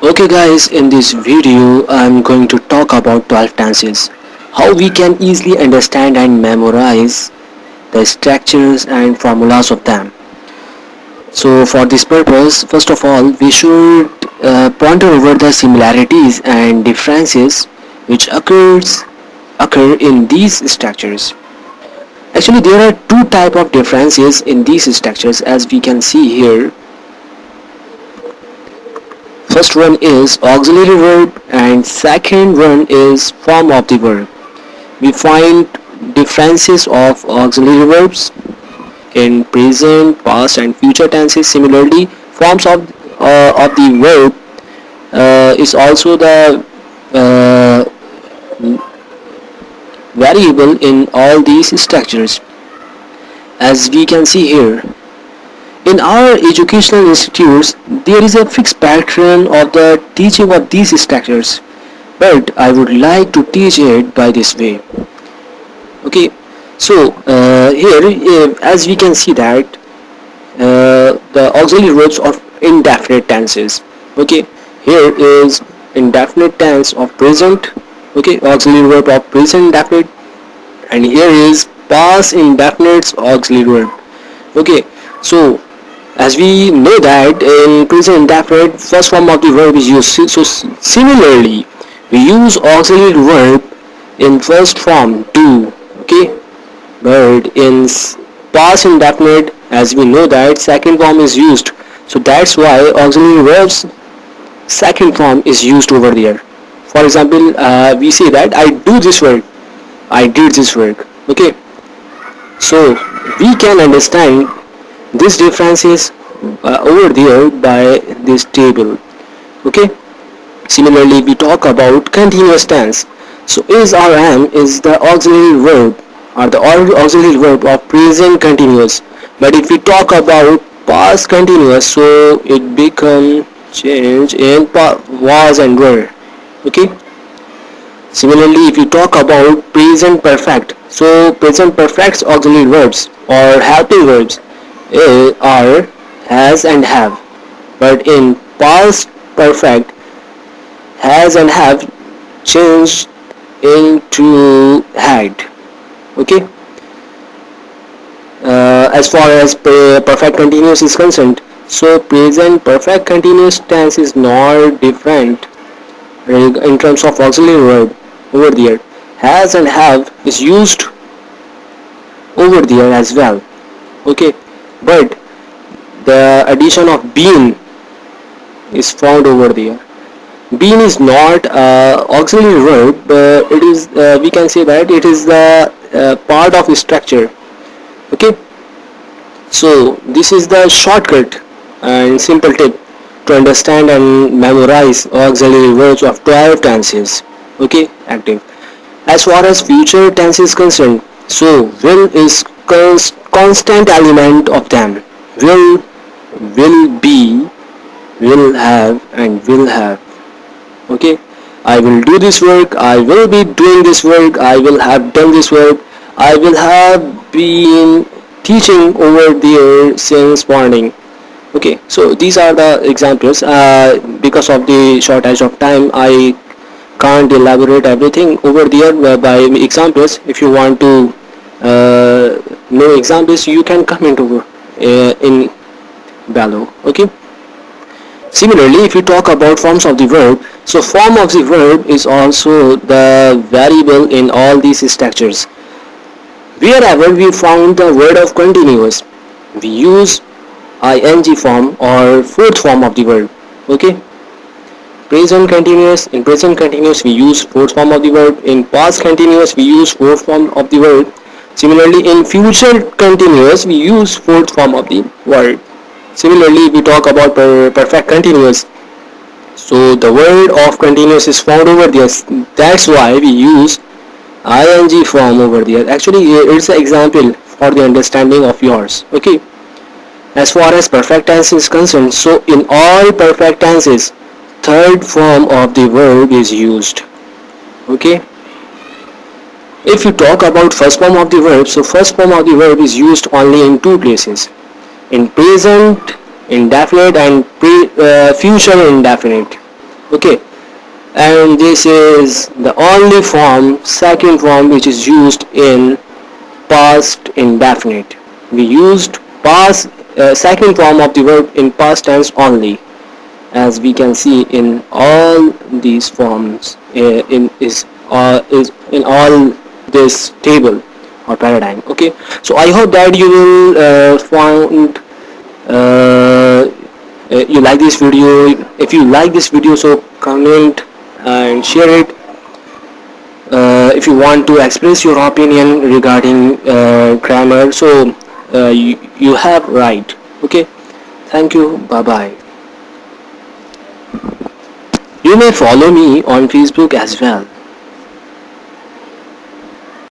Okay guys, in this video I'm going to talk about 12 tenses. How we can easily understand and memorize the structures and formulas of them. So for this purpose, first of all, we should ponder over the similarities and differences which occur in these structures. Actually, there are two type of differences in these structures as we can see here. First one is auxiliary verb and second one is form of the verb. We find differences of auxiliary verbs in present, past and future tenses. Similarly, forms of the verb is also the uh, variable in all these structures as we can see here. In our educational institutes, there is a fixed pattern of the teaching of these structures, but I would like to teach it by this way. Okay, so here, as we can see that the auxiliary verbs of indefinite tenses. Okay, here is indefinite tense of present. Okay, auxiliary verb of present indefinite, and here is past indefinite auxiliary verb. Okay, so as we know that in present indefinite first form of the verb is used, so similarly we use auxiliary verb in first form too. Okay, but in past indefinite as we know that second form is used, so that's why auxiliary verbs second form is used over there. For example, we say that I do this work, I did this work. Okay, so we can understand this difference is over there by this table. Okay, similarly we talk about continuous tense. So is or am is the auxiliary verb or the auxiliary verb of present continuous, but if we talk about past continuous, so it become change in was and were. Okay, similarly if you talk about present perfect, so present perfect's auxiliary verbs or helping verbs are has and have, but in past perfect has and have changed into had. Okay, as far as perfect continuous is concerned, so present perfect continuous tense is not different in terms of auxiliary verb over there. Has and have is used over there as well. Okay, but the addition of been is found over there. Been is not auxiliary verb, but it is we can say that it is the part of structure. Okay, so this is the shortcut and simple tip to understand and memorize auxiliary verbs of 12 tenses. Okay, active. As far as future tense is concerned, so will is constant element of them. Will be, will have and will have. Okay, I will do this work, I will be doing this work, I will have done this work, I will have been teaching over there since morning. Okay, so these are the examples. Because of the shortage of time I can't elaborate everything over there by examples. If you want to know examples, you can comment over in below. Okay, similarly if you talk about forms of the verb, so form of the verb is also the variable in all these structures. Wherever we found the word of continuous, we use ing form or fourth form of the verb. Okay, present continuous, in present continuous we use fourth form of the verb, in past continuous we use fourth form of the verb. Similarly in future continuous we use fourth form of the verb. Similarly we talk about perfect continuous, so the word of continuous is found over there, that's why we use ing form over there. Actually it's an example for the understanding of yours. Okay, as far as perfect tense is concerned, so in all perfect tenses third form of the verb is used. Okay, if you talk about first form of the verb, so first form of the verb is used only in two places, in present indefinite and future indefinite. Okay, and this is the only form, second form, which is used in past indefinite. We used past second form of the verb in past tense only, as we can see in all these forms is in all this table or paradigm. Okay, so I hope that you will find you like this video. If you like this video, so comment and share it. If you want to express your opinion regarding grammar, so you have right. Okay, thank you, bye bye. You may follow me on Facebook as well.